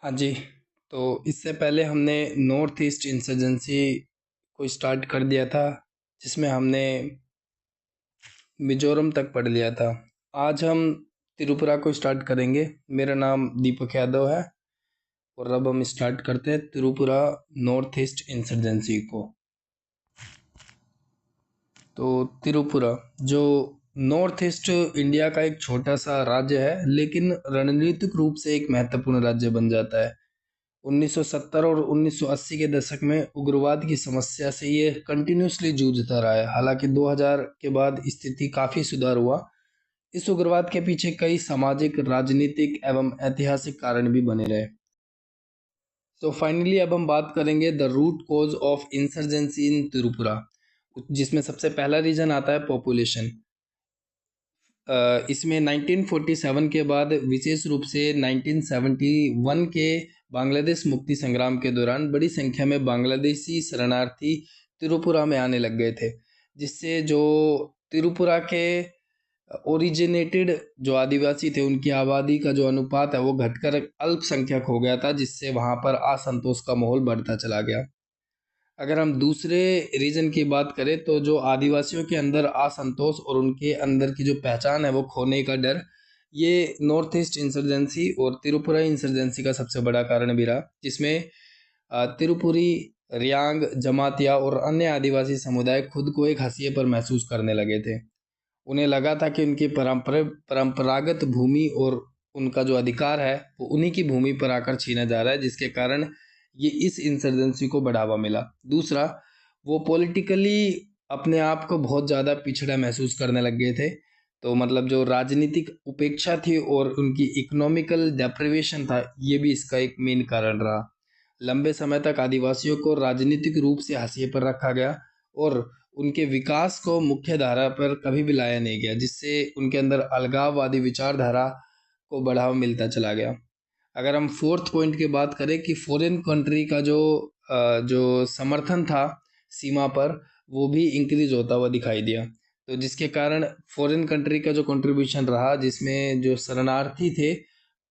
हाँ जी, तो इससे पहले हमने नॉर्थ ईस्ट इंसर्जेंसी को स्टार्ट कर दिया था, जिसमें हमने मिजोरम तक पढ़ लिया था। आज हम त्रिपुरा को स्टार्ट करेंगे। मेरा नाम दीपक यादव है और अब हम स्टार्ट करते हैं त्रिपुरा नॉर्थ ईस्ट इंसर्जेंसी को। तो त्रिपुरा जो नॉर्थ ईस्ट इंडिया का एक छोटा सा राज्य है, लेकिन रणनीतिक रूप से एक महत्वपूर्ण राज्य बन जाता है। 1970 और 1980 के दशक में उग्रवाद की समस्या से ये कंटिन्यूसली जूझता रहा है। हालांकि 2000 के बाद स्थिति काफ़ी सुधार हुआ। इस उग्रवाद के पीछे कई सामाजिक, राजनीतिक एवं ऐतिहासिक कारण भी बने रहे। तो फाइनली अब हम बात करेंगे the root cause of insurgency in Tripura, जिसमें सबसे पहला रीजन आता है पॉपुलेशन। इसमें 1947 के बाद, विशेष रूप से 1971 के बांग्लादेश मुक्ति संग्राम के दौरान बड़ी संख्या में बांग्लादेशी शरणार्थी त्रिपुरा में आने लग गए थे, जिससे जो त्रिपुरा के ओरिजिनेटेड जो आदिवासी थे उनकी आबादी का जो अनुपात है वो घटकर अल्पसंख्यक हो गया था, जिससे वहाँ पर असंतोष का माहौल बढ़ता चला गया। अगर हम दूसरे रीजन की बात करें तो जो आदिवासियों के अंदर असंतोष और उनके अंदर की जो पहचान है वो खोने का डर, ये नॉर्थ ईस्ट इंसर्जेंसी और त्रिपुरा इंसर्जेंसी का सबसे बड़ा कारण भी रहा, जिसमें त्रिपुरी, रियांग, जमातिया और अन्य आदिवासी समुदाय खुद को एक हाशिए पर महसूस करने लगे थे। उन्हें लगा था कि उनकी परंपरागत भूमि और उनका जो अधिकार है वो उन्हीं की भूमि पर आकर छीना जा रहा है, जिसके कारण ये इस इंसर्जेंसी को बढ़ावा मिला। दूसरा, वो पॉलिटिकली अपने आप को बहुत ज़्यादा पिछड़ा महसूस करने लग गए थे। तो मतलब जो राजनीतिक उपेक्षा थी और उनकी इकोनॉमिकल डेप्रिवेशन था, ये भी इसका एक मेन कारण रहा। लंबे समय तक आदिवासियों को राजनीतिक रूप से हाशिए पर रखा गया और उनके विकास को मुख्य धारा पर कभी भी लाया नहीं गया, जिससे उनके अंदर अलगाववादी विचारधारा को बढ़ावा मिलता चला गया। अगर हम फोर्थ पॉइंट की बात करें कि फॉरेन कंट्री का जो समर्थन था सीमा पर, वो भी इंक्रीज होता हुआ दिखाई दिया। तो जिसके कारण फॉरेन कंट्री का जो कंट्रीब्यूशन रहा, जिसमें जो शरणार्थी थे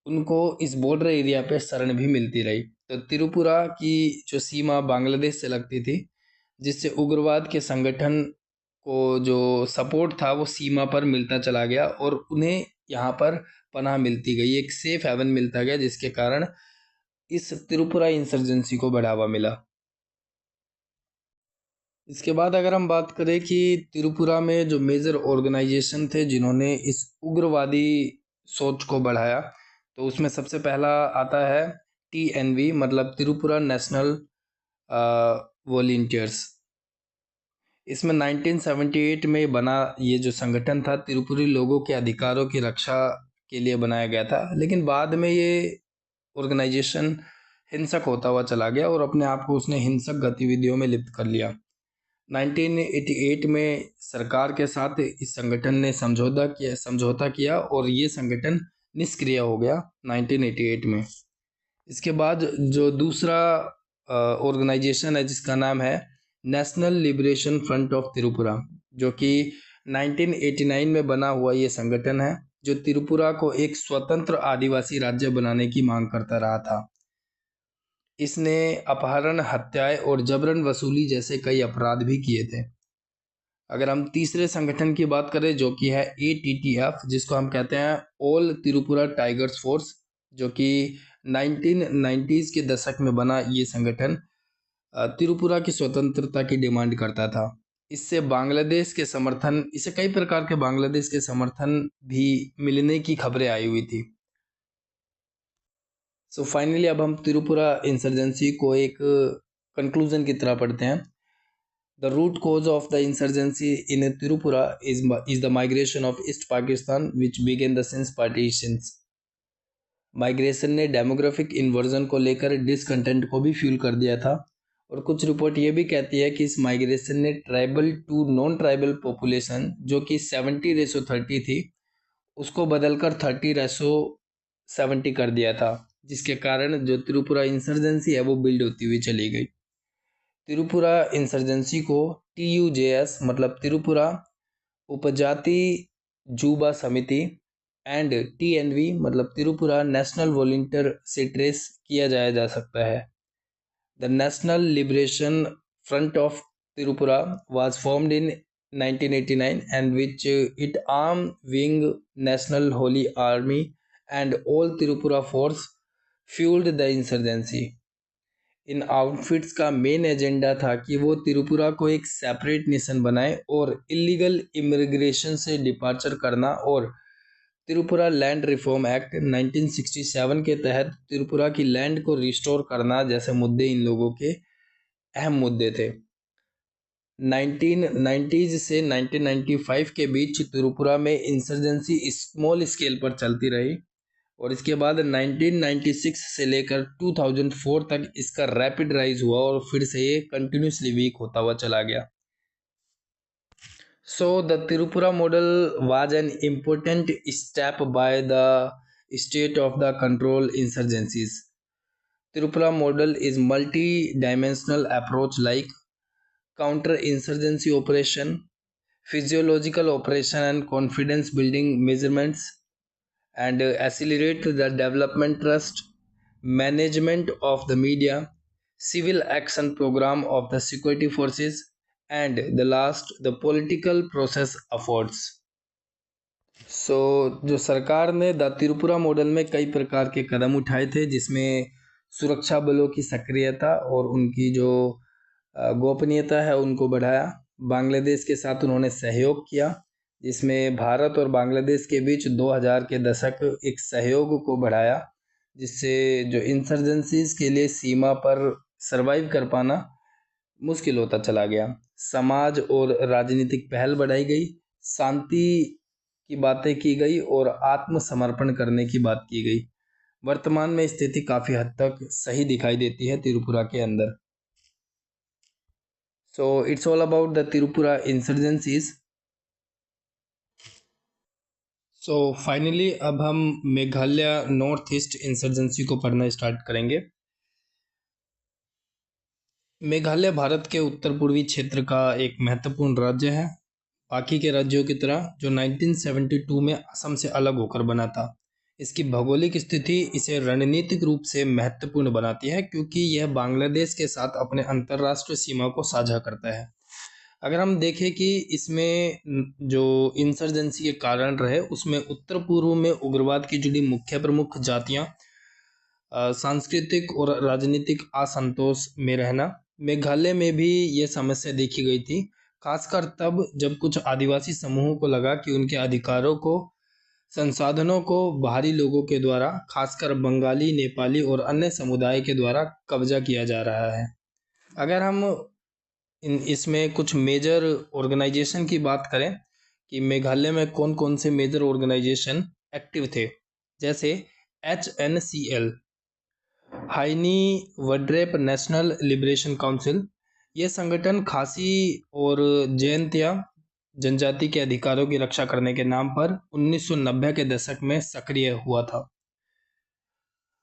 उनको इस बॉर्डर एरिया पे शरण भी मिलती रही। तो त्रिपुरा की जो सीमा बांग्लादेश से लगती थी, जिससे उग्रवाद के संगठन को जो सपोर्ट था वो सीमा पर मिलता चला गया और उन्हें यहाँ पर पनाह मिलती गई, एक सेफ हेवन मिलता गया, जिसके कारण इस त्रिपुरा इंसर्जेंसी को बढ़ावा मिला। इसके बाद अगर हम बात करें कि त्रिपुरा में जो मेजर ऑर्गेनाइजेशन थे जिन्होंने इस उग्रवादी सोच को बढ़ाया, तो उसमें सबसे पहला आता है TNV, मतलब त्रिपुरा नेशनल वॉलंटियर्स। इसमें 1978 में बना ये जो संगठन था, त्रिपुरी लोगों के अधिकारों की रक्षा के लिए बनाया गया था, लेकिन बाद में ये ऑर्गेनाइजेशन हिंसक होता हुआ चला गया और अपने आप को उसने हिंसक गतिविधियों में लिप्त कर लिया। 1988 में सरकार के साथ इस संगठन ने समझौता किया और ये संगठन निष्क्रिय हो गया 1988 में। इसके बाद जो दूसरा ऑर्गेनाइजेशन है जिसका नाम है national liberation front of Tripura, जो कि 1989 में बना हुआ ये संगठन है, जो त्रिपुरा को एक स्वतंत्र आदिवासी राज्य बनाने की मांग करता रहा था। इसने अपहरण, हत्याएं और जबरन वसूली जैसे कई अपराध भी किए थे। अगर हम तीसरे संगठन की बात करें जो कि है ATTF, जिसको हम कहते हैं ऑल त्रिपुरा टाइगर्स फोर्स, जो कि 1990s के दशक में बना ये संगठन त्रिपुरा की स्वतंत्रता की डिमांड करता था। इसे कई प्रकार के बांग्लादेश के समर्थन भी मिलने की खबरें आई हुई थी। सो फाइनली अब हम त्रिपुरा इंसर्जेंसी को एक कंक्लूजन की तरह पढ़ते हैं। The root cause of the insurgency in Tripura is the migration of East Pakistan, which began the since partitions. Migration ने डेमोग्राफिक इन्वर्जन को लेकर डिसकंटेंट को भी फ्यूल कर दिया था, और कुछ रिपोर्ट ये भी कहती है कि इस माइग्रेशन ने tribal to non tribal population, जो कि 70:30 थी, उसको बदलकर 30:70 कर दिया था, जिसके कारण जो त्रिपुरा इंसर्जेंसी है वो बिल्ड होती हुई चली गई। त्रिपुरा इंसर्जेंसी को TUJS, मतलब त्रिपुरा उपजाति जुबा समिति, एंड TNV मतलब त्रिपुरा नेशनल वॉलंटियर से ट्रेस किया जाया जा सकता है। The national liberation front of Tripura was formed in 1989 and which it armed wing National Holy Army and all Tripura force fueled the insurgency। In outfits का मेन एजेंडा था कि वो त्रिपुरा को एक सेपरेट नेशन बनाए और इलीगल इमिग्रेशन से departure करना और त्रिपुरा लैंड रिफॉर्म एक्ट 1967 के तहत त्रिपुरा की लैंड को रिस्टोर करना जैसे मुद्दे इन लोगों के अहम मुद्दे थे। 1990s से 1995 के बीच त्रिपुरा में इंसर्जेंसी स्मॉल स्केल पर चलती रही और इसके बाद 1996 से लेकर 2004 तक इसका रैपिड राइज हुआ और फिर से ये कंटिन्यूसली वीक होता हुआ चला गया। So the Tripura model was an important step by the state of the control insurgencies। Tripura model is multi-dimensional approach like counter-insurgency operation, physiological operation and confidence building measurements, and accelerate the development trust, management of the media, civil action program of the security forces, and the last the political process efforts। जो सरकार ने the Tripura model में कई प्रकार के कदम उठाए थे जिसमें सुरक्षा बलों की सक्रियता और उनकी जो गोपनीयता है उनको बढ़ाया। बांग्लादेश के साथ उन्होंने सहयोग किया जिसमें भारत और बांग्लादेश के बीच 2000 के दशक एक सहयोग को बढ़ाया जिससे जो इंसर्जेंसीज के लिए सीमा पर सरवाइव कर पाना मुश्किल होता चला गया। समाज और राजनीतिक पहल बढ़ाई गई, शांति की बातें की गई और आत्मसमर्पण करने की बात की गई। वर्तमान में स्थिति काफ़ी हद तक सही दिखाई देती है त्रिपुरा के अंदर। So it's all about the Tripura insurgencies. So finally अब हम मेघालय नॉर्थ ईस्ट इंसर्जेंसी को पढ़ना स्टार्ट करेंगे। मेघालय भारत के उत्तर पूर्वी क्षेत्र का एक महत्वपूर्ण राज्य है, बाकी के राज्यों की तरह जो 1972 में असम से अलग होकर बना था। इसकी भौगोलिक स्थिति इसे रणनीतिक रूप से महत्वपूर्ण बनाती है क्योंकि यह बांग्लादेश के साथ अपने अंतर्राष्ट्रीय सीमा को साझा करता है। अगर हम देखें कि इसमें जो इंसर्जेंसी के कारण रहे उसमें उत्तर पूर्व में उग्रवाद की जुड़ी मुख्य प्रमुख जातियां, सांस्कृतिक और राजनीतिक असंतोष में रहना। मेघालय में भी ये समस्या देखी गई थी, खासकर तब जब कुछ आदिवासी समूहों को लगा कि उनके अधिकारों को, संसाधनों को बाहरी लोगों के द्वारा, खासकर बंगाली, नेपाली और अन्य समुदाय के द्वारा कब्जा किया जा रहा है। अगर हम इसमें कुछ मेजर ऑर्गेनाइजेशन की बात करें कि मेघालय में कौन कौन से मेजर ऑर्गेनाइजेशन एक्टिव थे, जैसे HNCL हाइनी वड्रेप नेशनल लिबरेशन काउंसिल। ये संगठन खासी और जैंतिया जनजाति के अधिकारों की रक्षा करने के नाम पर 1990 के दशक में सक्रिय हुआ था।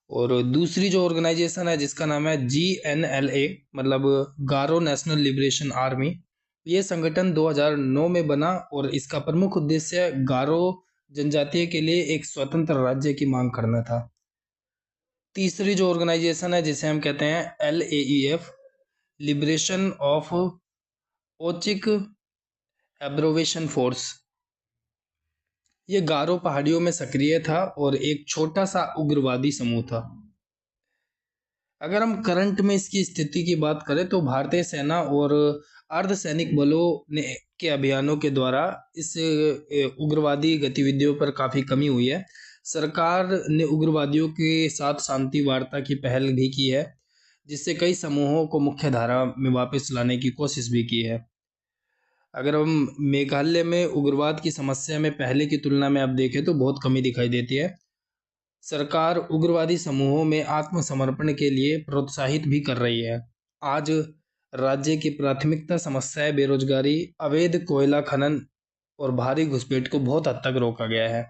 और दूसरी जो ऑर्गेनाइजेशन है जिसका नाम है GNLA मतलब गारो नेशनल लिबरेशन आर्मी। ये संगठन 2009 में बना और इसका प्रमुख उद्देश्य गारो जनजातीय के लिए एक स्वतंत्र राज्य की मांग करना था। तीसरी जो ऑर्गेनाइजेशन है जिसे हम कहते हैं LAEF liberation of Achik abbreviation force. ये गारो पहाड़ियों में सक्रिय था और एक छोटा सा उग्रवादी समूह था। अगर हम करंट में इसकी स्थिति की बात करें तो भारतीय सेना और अर्धसैनिक बलों ने के अभियानों के द्वारा इस उग्रवादी गतिविधियों पर काफ़ी कमी हुई है। सरकार ने उग्रवादियों के साथ शांति वार्ता की पहल भी की है जिससे कई समूहों को मुख्य धारा में वापस लाने की कोशिश भी की है। अगर हम मेघालय में उग्रवाद की समस्या में पहले की तुलना में अब देखें तो बहुत कमी दिखाई देती है। सरकार उग्रवादी समूहों में आत्मसमर्पण के लिए प्रोत्साहित भी कर रही है। आज राज्य की प्राथमिकता समस्याएं बेरोजगारी, अवैध कोयला खनन और भारी घुसपैठ को बहुत हद तक रोका गया है।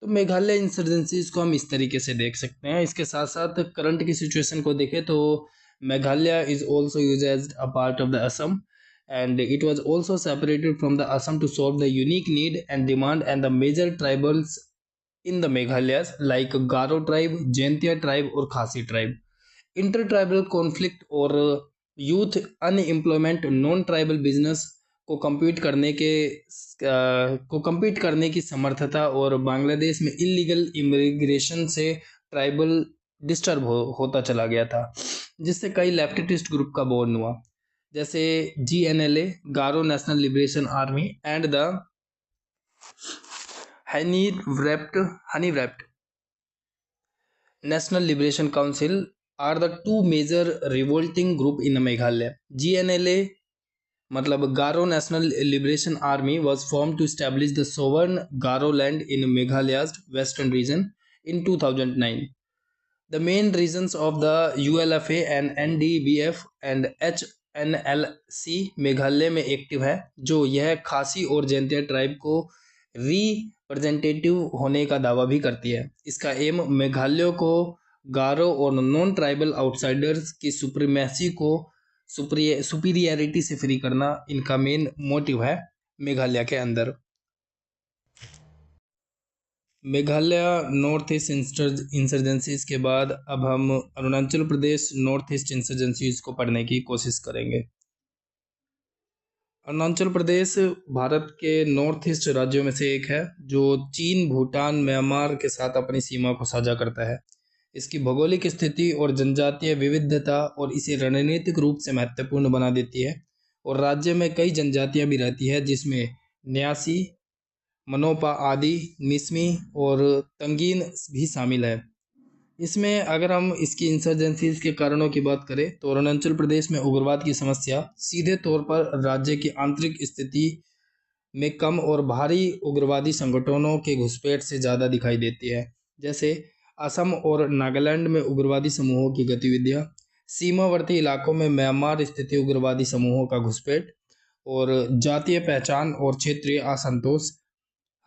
तो मेघालय इंसर्जेंसीज को हम इस तरीके से देख सकते हैं। इसके साथ साथ करंट की सिचुएशन को देखें तो Meghalaya is also use as a part of the Assam and it was also separated from the Assam to solve the unique need and demand and the major tribals in the Meghalayas like Garo tribe, Jaintia tribe और Khasi tribe. Inter tribal conflict और youth unemployment non tribal business को compete करने की समर्थता और बांग्लादेश में illegal immigration से tribal disturb होता चला गया था, जिससे कई लेफ्टिस्ट ग्रुप का बोर्न हुआ, जैसे GNLA Garo national liberation army and the honey wrapped National Liberation Council are the two major revolting group in Meghalaya. GNLA मतलब Garo National Liberation Army was formed to establish the sovereign Garo land in Meghalaya's western region in 2009. The main reasons of the ULFA and NDBF and HNLC Meghalaya में active है, जो यह खासी और Jaintia tribe को representative होने का दावा भी करती है। इसका एम मेघालय को गारो और नॉन ट्राइबल आउटसाइडर्स की सुप्रीमेसी को सुपीरियरिटी से फ्री करना इनका मेन मोटिव है मेघालय के अंदर। मेघालय नॉर्थ ईस्ट इंसर्जेंसीज के बाद अब हम Arunachal Pradesh north east insurgencies को पढ़ने की कोशिश करेंगे। अरुणाचल प्रदेश भारत के नॉर्थ ईस्ट राज्यों में से एक है, जो चीन, भूटान, म्यांमार के साथ अपनी सीमा को साझा करता है। इसकी भौगोलिक स्थिति और जनजातीय विविधता और इसे रणनीतिक रूप से महत्वपूर्ण बना देती है, और राज्य में कई जनजातियां भी रहती है, जिसमें न्यासी, मनोपा आदि, मिसमी और तंगीन भी शामिल है। इसमें अगर हम इसकी इंसर्जेंसीज के कारणों की बात करें तो अरुणाचल प्रदेश में उग्रवाद की समस्या सीधे तौर पर राज्य की आंतरिक स्थिति में कम और भारी उग्रवादी संगठनों के घुसपैठ से ज़्यादा दिखाई देती है, जैसे असम और नागालैंड में उग्रवादी समूहों की गतिविधियां, सीमावर्ती इलाकों में म्यांमार स्थित उग्रवादी समूहों का घुसपैठ, और जातीय पहचान और क्षेत्रीय असंतोष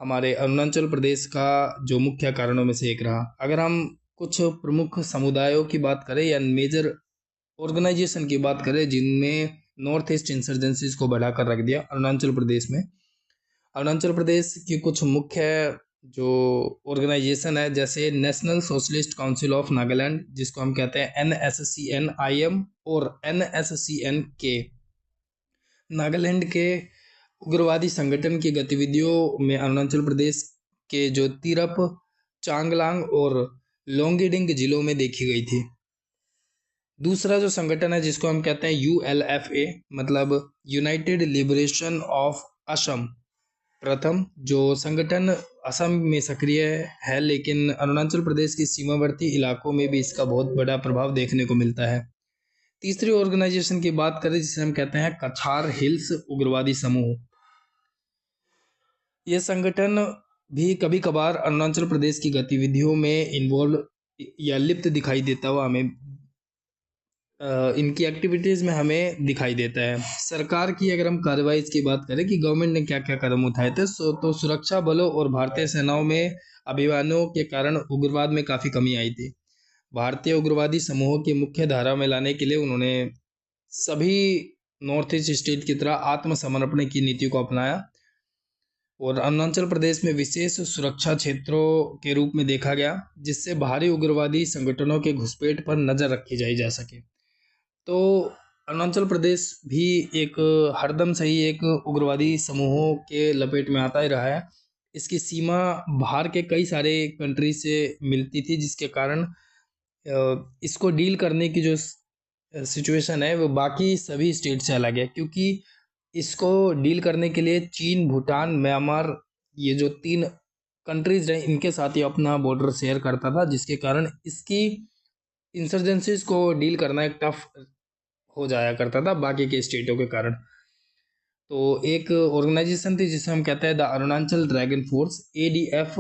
हमारे अरुणाचल प्रदेश का जो मुख्य कारणों में से एक रहा। अगर हम कुछ प्रमुख समुदायों की बात करें या मेजर ऑर्गेनाइजेशन की बात करें जिनमें नॉर्थ ईस्ट इंसर्जेंसीज को बढ़ाकर रख दिया अरुणाचल प्रदेश में, अरुणाचल प्रदेश की कुछ मुख्य जो ऑर्गेनाइजेशन है, जैसे national socialist council of Nagaland, जिसको हम कहते हैं NSCN-IM और NSCN-K। नागालैंड के उग्रवादी संगठन की गतिविधियों में अरुणाचल प्रदेश के जो तिरप, चांगलांग और लोंगडिंग जिलों में देखी गई थी। दूसरा जो संगठन है जिसको हम कहते हैं ULFA मतलब यूनाइटेड लिबरेशन ऑफ असम, प्रथम जो संगठन असम में सक्रिय है, लेकिन अरुणाचल प्रदेश की सीमावर्ती इलाकों में भी इसका बहुत बड़ा प्रभाव देखने को मिलता है। तीसरी ऑर्गेनाइजेशन की बात करें जिसे हम कहते हैं कछार हिल्स उग्रवादी समूह, यह संगठन भी कभी कभार अरुणाचल प्रदेश की गतिविधियों में इन्वॉल्व या लिप्त दिखाई देता हुआ हमें इनकी एक्टिविटीज़ में हमें दिखाई देता है। सरकार की अगर हम कार्रवाई की बात करें कि गवर्नमेंट ने क्या क्या कदम उठाए थे, तो सुरक्षा बलों और भारतीय सेनाओं में अभियानों के कारण उग्रवाद में काफ़ी कमी आई थी। भारतीय उग्रवादी समूहों की मुख्य धारा में लाने के लिए उन्होंने सभी नॉर्थ ईस्ट स्टेट की तरह आत्मसमर्पण की नीति को अपनाया, और अरुणाचल प्रदेश में विशेष सुरक्षा क्षेत्रों के रूप में देखा गया, जिससे बाहरी उग्रवादी संगठनों के घुसपैठ पर नज़र रखी जा सके। तो अरुणाचल प्रदेश भी एक हरदम से ही एक उग्रवादी समूहों के लपेट में आता ही रहा है। इसकी सीमा बाहर के कई सारे कंट्री से मिलती थी, जिसके कारण इसको डील करने की जो सिचुएशन है वो बाकी सभी स्टेट से अलग है, क्योंकि इसको डील करने के लिए चीन, भूटान, म्यांमार, ये जो 3 कंट्रीज हैं इनके साथ ही अपना बॉर्डर शेयर करता था, जिसके कारण इसकी इंसर्जेंसीज को डील करना एक टफ हो जाया करता था बाकी के स्टेटों के कारण। तो एक ऑर्गेनाइजेशन थी जिसे हम कहते हैं the Arunachal dragon force, ADF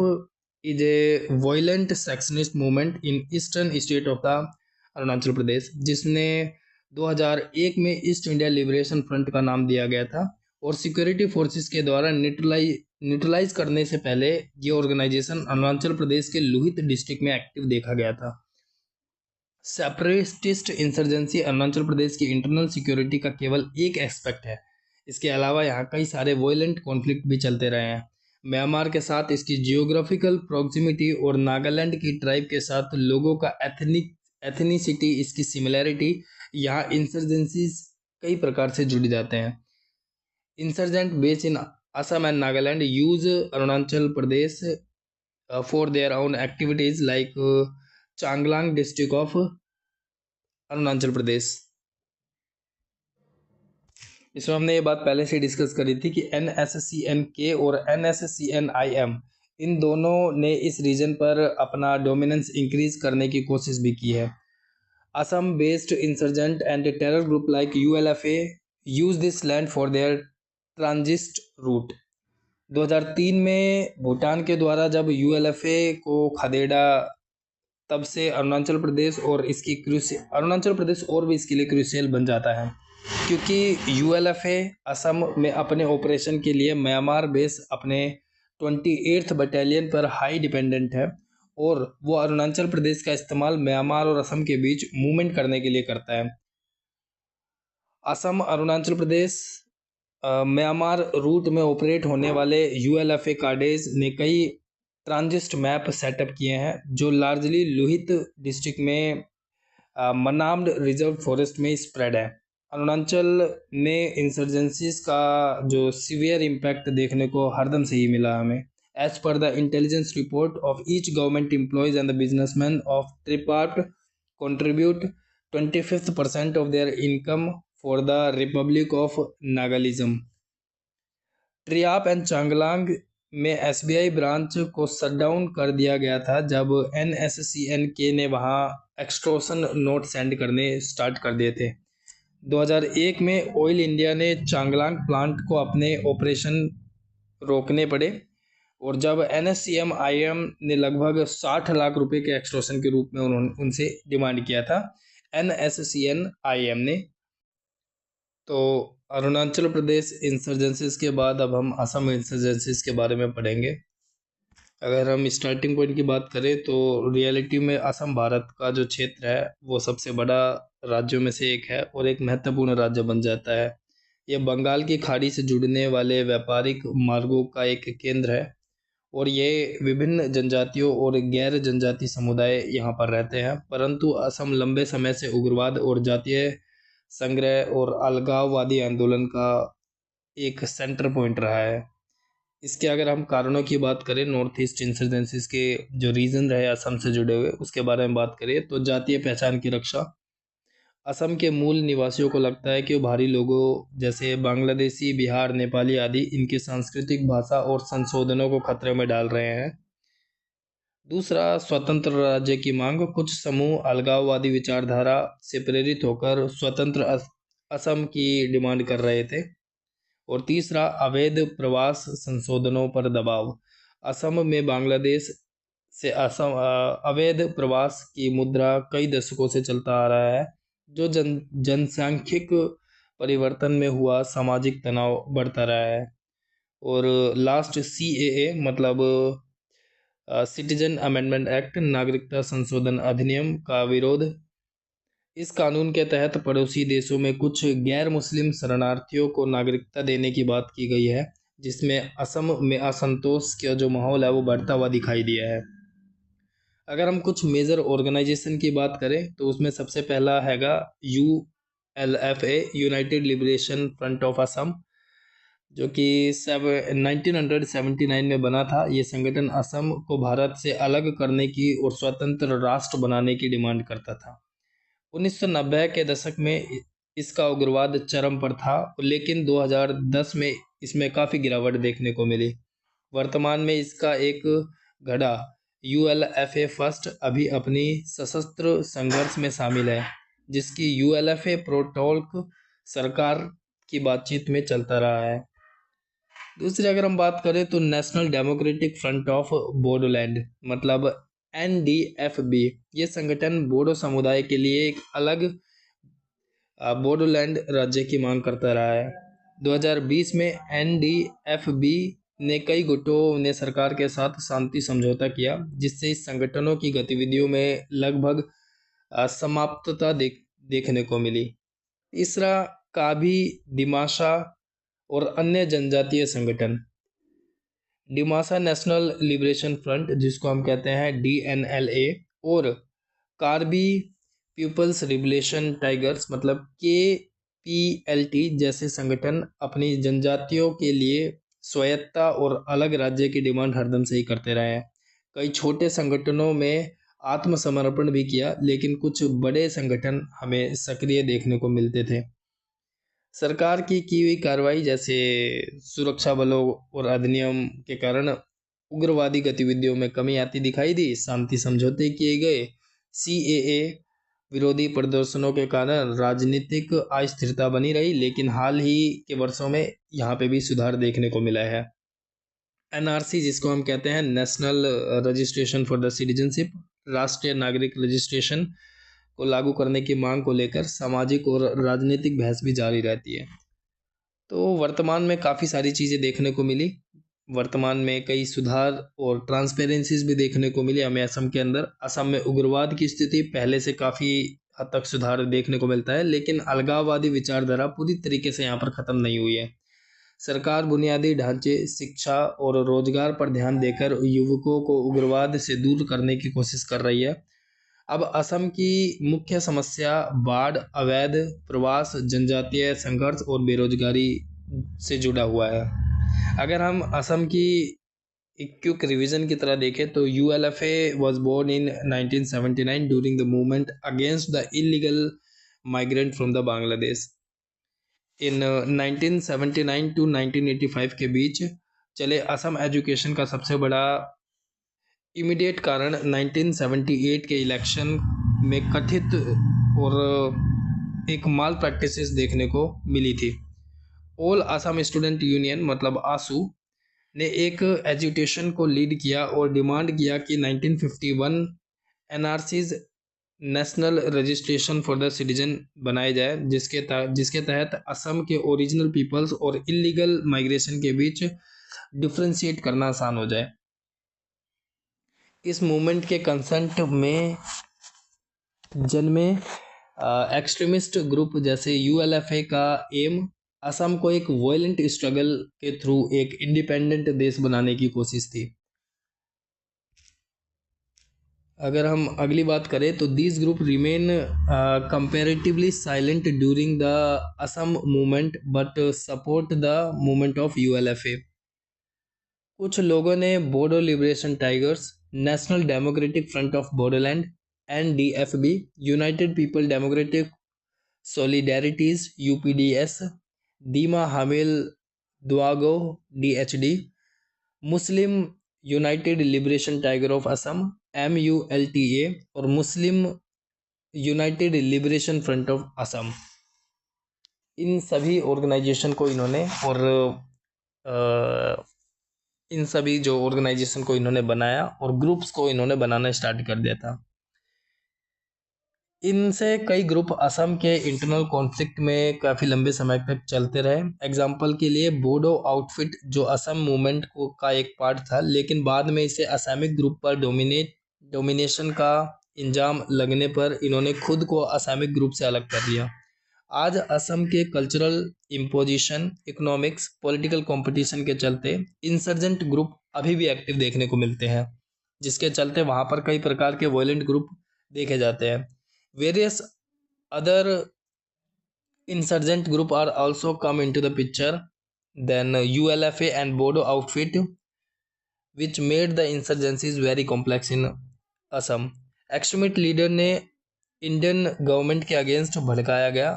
is a violent secessionist movement in eastern state of the Arunachal Pradesh, जिसने 2001 में ईस्ट इंडिया लिबरेशन फ्रंट का नाम दिया गया था, और सिक्योरिटी फोर्सेस के द्वारा न्यूट्रलाइज करने से पहले ये ऑर्गेनाइजेशन अरुणाचल प्रदेश के लोहित डिस्ट्रिक्ट में एक्टिव देखा गया था। सेपरेटिस्ट इंसर्जेंसी अरुणाचल प्रदेश की इंटरनल सिक्योरिटी का केवल एक एस्पेक्ट है, इसके अलावा यहाँ कई सारे वायलेंट कॉन्फ्लिक्ट भी चलते रहे हैं। म्यांमार के साथ इसकी जियोग्राफिकल प्रॉक्सिमिटी और नागालैंड की ट्राइब के साथ लोगों का एथनिसिटी, इसकी सिमिलैरिटी, यहाँ इंसर्जेंसीज कई प्रकार से जुड़ जाते हैं। Insurgent based in Assam and Nagaland use Arunachal Pradesh for their own activities like Changlang district of Arunachal Pradesh. इसमें हमने ये बात पहले से डिस्कस करी थी कि NSCN-K और NSCN-IM इन दोनों ने इस रीजन पर अपना डोमिनेंस इंक्रीज करने की कोशिश भी की है। Assam based insurgent and terror group like ULFA use this land for their transit route. 2003 में भूटान के द्वारा जब ULFA को खदेड़ा, तब से अरुणाचल प्रदेश और अरुणाचल प्रदेश और भी इसके लिए क्रूशियल बन जाता है, क्योंकि ULFA असम में अपने ऑपरेशन के लिए म्यांमार बेस अपने 28th बटालियन पर हाई डिपेंडेंट है, और वो अरुणाचल प्रदेश का इस्तेमाल म्यांमार और असम के बीच मूवमेंट करने के लिए करता है। असम अरुणाचल प्रदेश म्यांमार रूट में ऑपरेट होने वाले ULFA कार्डेज ने कई ट्रांजिट मैप सेटअप किए हैं, जो लार्जली लोहित डिस्ट्रिक्ट में मनाम्ड रिजर्व फॉरेस्ट में स्प्रेड है। अरुणाचल में इंसर्जेंसीज का जो सीवियर इम्पैक्ट देखने को हरदम से ही मिला हमें। As per the intelligence report of each government employees and the businessman of Tirap contribute 25% of their income for the Republic of Nagalism। Tirap and Changlang में SBI ब्रांच को शट डाउन कर दिया गया था जब NSCN-K ने वहाँ एक्सटॉर्शन नोट सेंड करने स्टार्ट कर दिए थे। 2001 में ऑयल इंडिया ने चांगलांग प्लांट को अपने ऑपरेशन रोकने पड़े, और जब NSCM-IM ने लगभग 60 लाख रुपए के एक्सटॉर्शन के रूप में उन्होंने उनसे डिमांड किया था NSCN-IM ने। तो अरुणाचल प्रदेश इंसर्जेंसीज के बाद अब हम असम इंसर्जेंसीज के बारे में पढ़ेंगे। अगर हम स्टार्टिंग पॉइंट की बात करें तो रियलिटी में असम भारत का जो क्षेत्र है वो सबसे बड़ा राज्यों में से एक है और एक महत्वपूर्ण राज्य बन जाता है। यह बंगाल की खाड़ी से जुड़ने वाले व्यापारिक मार्गों का एक केंद्र है, और ये विभिन्न जनजातियों और गैर जनजाति समुदाय यहाँ पर रहते हैं, परंतु असम लंबे समय से उग्रवाद और जातीय संग्रह और अलगाववादी आंदोलन का एक सेंटर पॉइंट रहा है। इसके अगर हम कारणों की बात करें, नॉर्थ ईस्ट इंसर्जेंसीज के जो रीजन रहे असम से जुड़े हुए, उसके बारे में बात करें तो जातीय पहचान की रक्षा। असम के मूल निवासियों को लगता है कि वो बाहरी लोगों जैसे बांग्लादेशी, बिहार, नेपाली आदि इनकी सांस्कृतिक भाषा और संशोधनों को खतरे में डाल रहे हैं। दूसरा, स्वतंत्र राज्य की मांग। कुछ समूह अलगाववादी विचारधारा से प्रेरित होकर स्वतंत्र असम की डिमांड कर रहे थे। और तीसरा, अवैध प्रवास संशोधनों पर दबाव। असम में बांग्लादेश से असम अवैध प्रवास की मुद्रा कई दशकों से चलता आ रहा है, जो जनसांख्यिक परिवर्तन में हुआ सामाजिक तनाव बढ़ता रहा है। और लास्ट, CAA मतलब सिटीजन अमेंडमेंट एक्ट, नागरिकता संशोधन अधिनियम का विरोध। इस कानून के तहत पड़ोसी देशों में कुछ गैर मुस्लिम शरणार्थियों को नागरिकता देने की बात की गई है, जिसमें असम में असंतोष का जो माहौल है वो बढ़ता हुआ दिखाई दिया है। अगर हम कुछ मेजर ऑर्गेनाइजेशन की बात करें तो उसमें सबसे पहला हैगा ULFA, United liberation front of Assam, जो कि 1979 में बना था। ये संगठन असम को भारत से अलग करने की और स्वतंत्र राष्ट्र बनाने की डिमांड करता था। 1990 के दशक में इसका उग्रवाद चरम पर था, लेकिन 2010 में इसमें काफ़ी गिरावट देखने को मिली। वर्तमान में इसका एक गधा ULFA फर्स्ट अभी अपनी सशस्त्र संघर्ष में शामिल है, जिसकी ULFA प्रोटोकॉल सरकार की बातचीत में चलता रहा है। दूसरी अगर हम बात करें तो national democratic front of Bodoland मतलब NDFB, ये संगठन बोडो समुदाय के लिए एक अलग बोडोलैंड राज्य की मांग करता रहा है। 2020 में NDFB ने कई गुटों ने सरकार के साथ शांति समझौता किया, जिससे इस संगठनों की गतिविधियों में लगभग समाप्तता देखने को मिली। तीसरा, काभी, दिमाशा और अन्य जनजातीय संगठन। डिमासा नेशनल लिबरेशन फ्रंट, जिसको हम कहते हैं DNLA, और कार्बी पीपल्स लिबरेशन टाइगर्स मतलब KPLT जैसे संगठन अपनी जनजातियों के लिए स्वायत्तता और अलग राज्य की डिमांड हरदम से ही करते रहे हैं। कई छोटे संगठनों में आत्मसमर्पण भी किया, लेकिन कुछ बड़े संगठन हमें सक्रिय देखने को मिलते थे। सरकार की हुई कार्रवाई जैसे सुरक्षा बलों और अधिनियम के कारण उग्रवादी गतिविधियों में कमी आती दिखाई दी। शांति समझौते किए गए। CAA विरोधी प्रदर्शनों के कारण राजनीतिक अस्थिरता बनी रही, लेकिन हाल ही के वर्षों में यहाँ पे भी सुधार देखने को मिला है। NRC, जिसको हम कहते हैं national registration for the citizenship, राष्ट्रीय नागरिक रजिस्ट्रेशन को लागू करने की मांग को लेकर सामाजिक और राजनीतिक बहस भी जारी रहती है। तो वर्तमान में काफ़ी सारी चीज़ें देखने को मिली। वर्तमान में कई सुधार और ट्रांसपेरेंसीज भी देखने को मिली हमें असम के अंदर। असम में उग्रवाद की स्थिति पहले से काफ़ी हद तक सुधार देखने को मिलता है, लेकिन अलगाववादी विचारधारा पूरी तरीके से यहाँ पर ख़त्म नहीं हुई है। सरकार बुनियादी ढांचे, शिक्षा और रोजगार पर ध्यान देकर युवकों को उग्रवाद से दूर करने की कोशिश कर रही है। अब असम की मुख्य समस्या बाढ़, अवैध प्रवास, जनजातीय संघर्ष और बेरोजगारी से जुड़ा हुआ है। अगर हम असम की एक क्विक रिवीजन की तरह देखें तो ULFA was born in 1979 during the movement against the illegal migrant from the Bangladesh. In 1979 to 1985 के बीच चले असम एजुकेशन का सबसे बड़ा इमीडिएट कारण 1978 के इलेक्शन में कथित और एक माल प्रैक्टिसेस देखने को मिली थी। ऑल असम स्टूडेंट यूनियन मतलब ASU ने एक एजुटेशन को लीड किया और डिमांड किया कि 1951 NRC's national registration for the citizen बनाए जाए, जिसके तहत असम के ओरिजिनल पीपल्स और इलीगल माइग्रेशन के बीच डिफ्रेंशिएट करना आसान हो जाए। इस मूवमेंट के कंसेंट में जन्मे एक्सट्रीमिस्ट ग्रुप जैसे ULFA का एम असम को एक वायलेंट स्ट्रगल के थ्रू एक इंडिपेंडेंट देश बनाने की कोशिश थी। अगर हम अगली बात करें तो this group remain comparatively silent during the Assam movement but support the movement of ULFA। कुछ लोगों ने Bodo liberation tigers, national democratic front of Bodoland NDFB, united people democratic solidarities UPDS, Dima हामिल Daogah DHD, Muslim united liberation tiger of Assam MULTA और Muslim united liberation front of Assam. इन सभी organisation को इन्होंने इन सभी जो ऑर्गेनाइजेशन को इन्होंने बनाया और ग्रुप्स को इन्होंने बनाना स्टार्ट कर दिया था। इनसे कई ग्रुप असम के इंटरनल कॉन्फ्लिक्ट में काफ़ी लंबे समय तक चलते रहे। एग्जाम्पल के लिए बोडो आउटफिट जो असम मूवमेंट का एक पार्ट था, लेकिन बाद में इसे असामिक ग्रुप पर डोमिनेशन का इंजाम लगने पर इन्होंने खुद को असामिक ग्रुप से अलग कर दिया। आज असम के cultural imposition, economics, political competition के चलते इंसर्जेंट ग्रुप अभी भी एक्टिव देखने को मिलते हैं, जिसके चलते वहाँ पर कई प्रकार के वायलेंट ग्रुप देखे जाते हैं। Various other insurgent group are also come into the picture than ULFA and Bodo outfit, which made the insurgencies very complex in Assam. Extremist leader ने इंडियन गवर्नमेंट के अगेंस्ट भड़काया गया,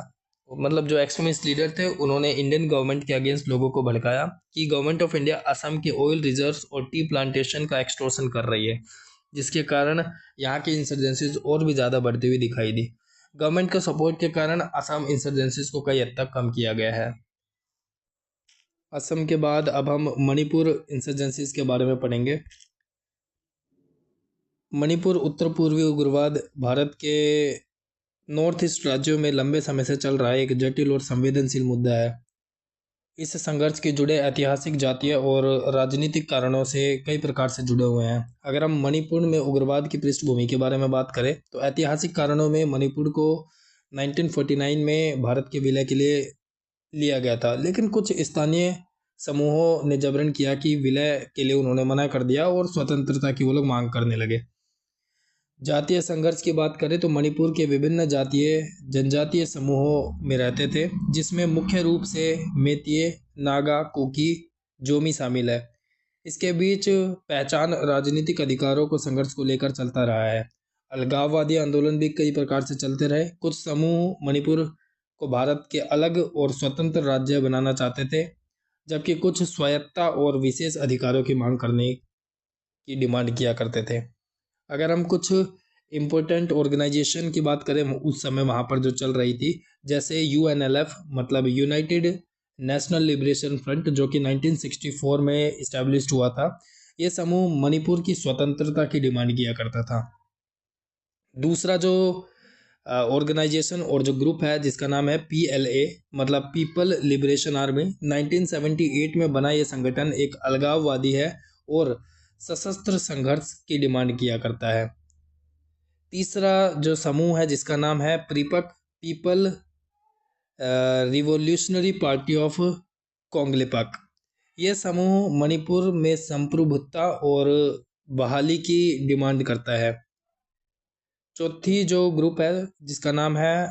मतलब जो एक्सट्रीमिस्ट लीडर थे उन्होंने इंडियन गवर्नमेंट के against लोगों को भड़काया कि गवर्नमेंट ऑफ इंडिया असम के ऑयल रिजर्व्स और टी प्लांटेशन का एक्सटॉर्शन कर रही है, जिसके कारण यहाँ की इंसर्जेंसीज और भी ज़्यादा बढ़ती हुई दिखाई दी। गवर्नमेंट के सपोर्ट के कारण असम इंसर्जेंसीज को कई हद तक कम किया गया है। असम के बाद अब हम मणिपुर इंसर्जेंसीज के बारे में पढ़ेंगे। मणिपुर उत्तर पूर्वी उग्रवाद भारत के नॉर्थ ईस्ट राज्यों में लंबे समय से चल रहा है एक जटिल और संवेदनशील मुद्दा है। इस संघर्ष के जुड़े ऐतिहासिक, जातीय और राजनीतिक कारणों से कई प्रकार से जुड़े हुए हैं। अगर हम मणिपुर में उग्रवाद की पृष्ठभूमि के बारे में बात करें तो ऐतिहासिक कारणों में मणिपुर को 1949 में भारत के विलय के लिए लिया गया था, लेकिन कुछ स्थानीय समूहों ने जबरन किया कि विलय के लिए उन्होंने मना कर दिया और स्वतंत्रता की वो लोग मांग करने लगे। जातीय संघर्ष की बात करें तो मणिपुर के विभिन्न जातीय जनजातीय समूहों में रहते थे, जिसमें मुख्य रूप से मेतिये, नागा, कुकी, जोमी शामिल है। इसके बीच पहचान राजनीतिक अधिकारों को संघर्ष को लेकर चलता रहा है। अलगाववादी आंदोलन भी कई प्रकार से चलते रहे। कुछ समूह मणिपुर को भारत के अलग और स्वतंत्र राज्य बनाना चाहते थे, जबकि कुछ स्वायत्तता और विशेष अधिकारों की मांग करने की डिमांड किया करते थे। अगर हम कुछ इम्पोर्टेंट ऑर्गेनाइजेशन की बात करें उस समय वहाँ पर जो चल रही थी, जैसे यूएनएलएफ मतलब यूनाइटेड नेशनल लिबरेशन फ्रंट, जो कि 1964 में इस्टेब्लिश्ड हुआ था। ये समूह मणिपुर की स्वतंत्रता की डिमांड किया करता था। दूसरा जो ऑर्गेनाइजेशन और जो ग्रुप है जिसका नाम है पीएलए मतलब पीपल लिबरेशन आर्मी, 1978 में बना ये संगठन एक अलगाववादी है और सशस्त्र संघर्ष की डिमांड किया करता है। तीसरा जो समूह है जिसका नाम है प्रीपक पीपल रिवोल्यूशनरी पार्टी ऑफ कोंगलिपक, ये समूह मणिपुर में संप्रभुता और बहाली की डिमांड करता है। चौथी जो ग्रुप है जिसका नाम है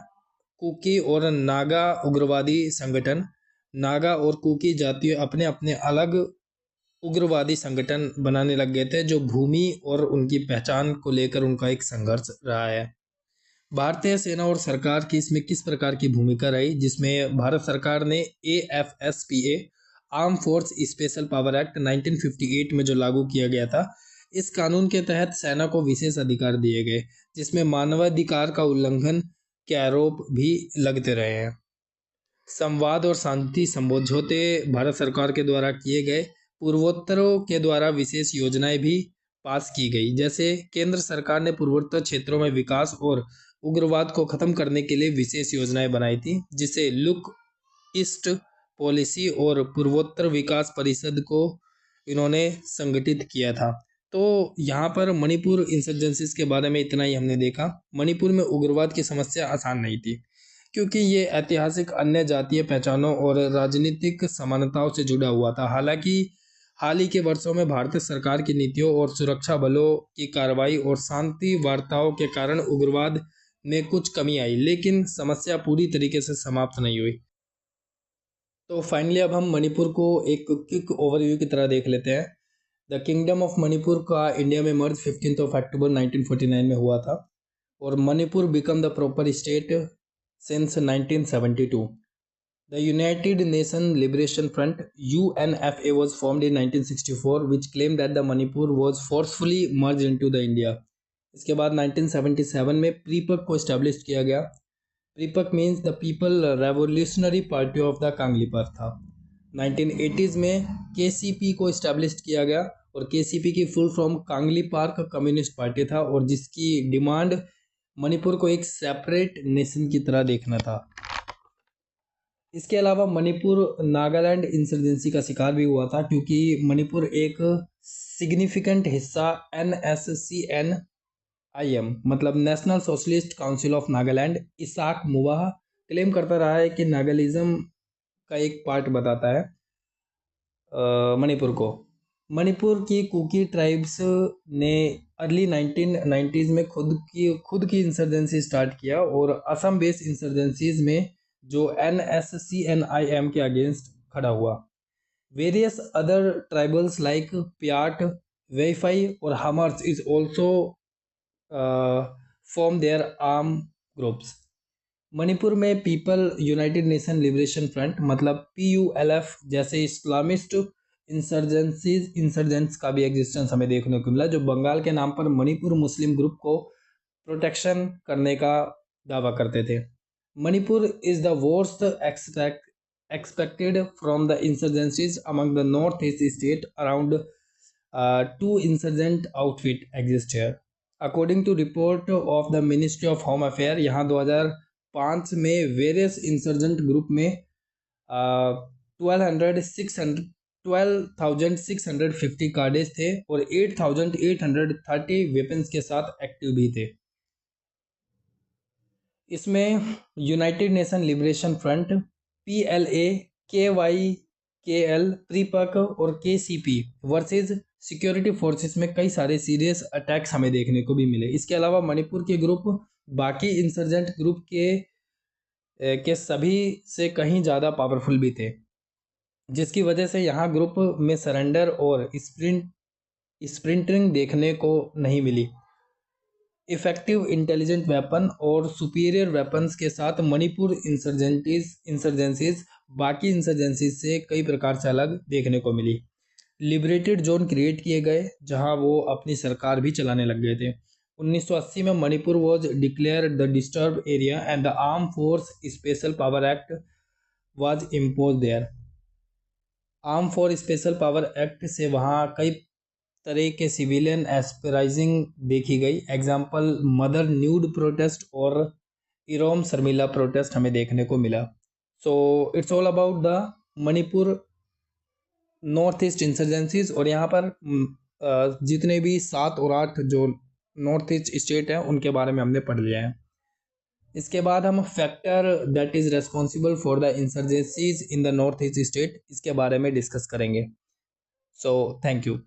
कुकी और नागा उग्रवादी संगठन, नागा और कुकी जातियों अपने अपने अलग उग्रवादी संगठन बनाने लग गए थे, जो भूमि और उनकी पहचान को लेकर उनका एक संघर्ष रहा है। भारतीय सेना और सरकार की इसमें किस प्रकार की भूमिका रही, जिसमें भारत सरकार ने AFSPA arm force special power act 1958 में जो लागू किया गया था, इस कानून के तहत सेना को विशेष अधिकार दिए गए, जिसमें मानवाधिकार का उल्लंघन के आरोप भी लगते रहे हैं। संवाद और शांति समझौते भारत सरकार के द्वारा किए गए। पूर्वोत्तरों के द्वारा विशेष योजनाएं भी पास की गई, जैसे केंद्र सरकार ने पूर्वोत्तर क्षेत्रों में विकास और उग्रवाद को खत्म करने के लिए विशेष योजनाएं बनाई थी, जिसे लुक ईस्ट पॉलिसी और पूर्वोत्तर विकास परिषद को इन्होंने संगठित किया था। तो यहाँ पर मणिपुर इंसर्जेंसीज के बारे में इतना ही हमने देखा। मणिपुर में उग्रवाद की समस्या आसान नहीं थी, क्योंकि ये ऐतिहासिक अन्य जातीय पहचानों और राजनीतिक समानताओं से जुड़ा हुआ था। हालांकि हाल ही के वर्षों में भारत सरकार की नीतियों और सुरक्षा बलों की कार्रवाई और शांति वार्ताओं के कारण उग्रवाद में कुछ कमी आई, लेकिन समस्या पूरी तरीके से समाप्त नहीं हुई। तो फाइनली अब हम मणिपुर को एक क्विक ओवरव्यू की तरह देख लेते हैं। द किंगडम ऑफ मणिपुर का इंडिया में मर्ज 15 अक्टूबर 1949 में हुआ था और Manipur become the proper state since 1972. The United Nations Liberation Front UNFA was formed in 1964, which claimed that the Manipur was forcefully merged into the India. इसके बाद 1977 में प्रीपक को इस्टेब्लिश किया गया। PREPAK means the people revolutionary party of the Kangleipak था। 1980s में KCP को establish किया गया और KCP की full form Kangleipak communist party था और जिसकी डिमांड मणिपुर को एक सेपरेट नेशन की तरह देखना था। इसके अलावा मणिपुर नागालैंड इंसर्जेंसी का शिकार भी हुआ था, क्योंकि मणिपुर एक सिग्निफिकेंट हिस्सा NSCN-IM मतलब national socialist council of Nagaland Isak Muivah claim करता रहा है कि नागालिज्म का एक पार्ट बताता है मणिपुर को। मणिपुर की कुकी ट्राइब्स ने अर्ली 1990s में खुद की इंसर्जेंसी स्टार्ट किया और असम बेस्ड इंसर्जेंसीज में जो NSCN-IM के अगेंस्ट खड़ा हुआ। Various other tribals like Paite, Vaiphei और Hmars is also form their arm groups. Manipur में people united nation liberation front मतलब PULF जैसे इस्लामिस्ट इंसर्जेंट्स का भी एग्जिस्टेंस हमें देखने को मिला, जो बंगाल के नाम पर मणिपुर मुस्लिम ग्रुप को प्रोटेक्शन करने का दावा करते थे। Manipur is the worst expected from the insurgencies among the northeast state. Around two insurgent outfit exist here. According to report of the Ministry of Home Affairs, यहाँ 2005 में various insurgent group में 12,650 कार्डेज थे और 8,830 वेपन्स के साथ active भी थे। इसमें United nation liberation front PLA, KL Tripak और KCP वर्सेस सिक्योरिटी फोर्सेस में कई सारे सीरियस अटैक्स हमें देखने को भी मिले। इसके अलावा मणिपुर के ग्रुप बाकी इंसर्जेंट ग्रुप के सभी से कहीं ज़्यादा पावरफुल भी थे, जिसकी वजह से यहाँ ग्रुप में सरेंडर और स्प्रिंटिंग देखने को नहीं मिली। इफेक्टिव इंटेलिजेंट वेपन और सुपीरियर वेपन्स के साथ मणिपुर इंसर्जेंसीज बाकी इंसर्जेंसीज से कई प्रकार से अलग देखने को मिली। लिबरेटेड जोन क्रिएट किए गए जहां वो अपनी सरकार भी चलाने लग गए थे। 1980 में Manipur was declare the disturb area and the arm force special power act was impose there. Arm force special power act से वहाँ कई तरह के सिविलियन एस्पराइजिंग देखी गई। एग्जाम्पल मदर न्यूड प्रोटेस्ट और इरोम शर्मिला प्रोटेस्ट हमें देखने को मिला। So it's all about the Manipur north east insurgencies. और यहाँ पर जितने भी 7 और 8 जो नॉर्थ ईस्ट स्टेट हैं उनके बारे में हमने पढ़ लिया है। इसके बाद हम factor that is responsible for the insurgencies in the north east state इसके बारे में डिस्कस करेंगे। So thank you.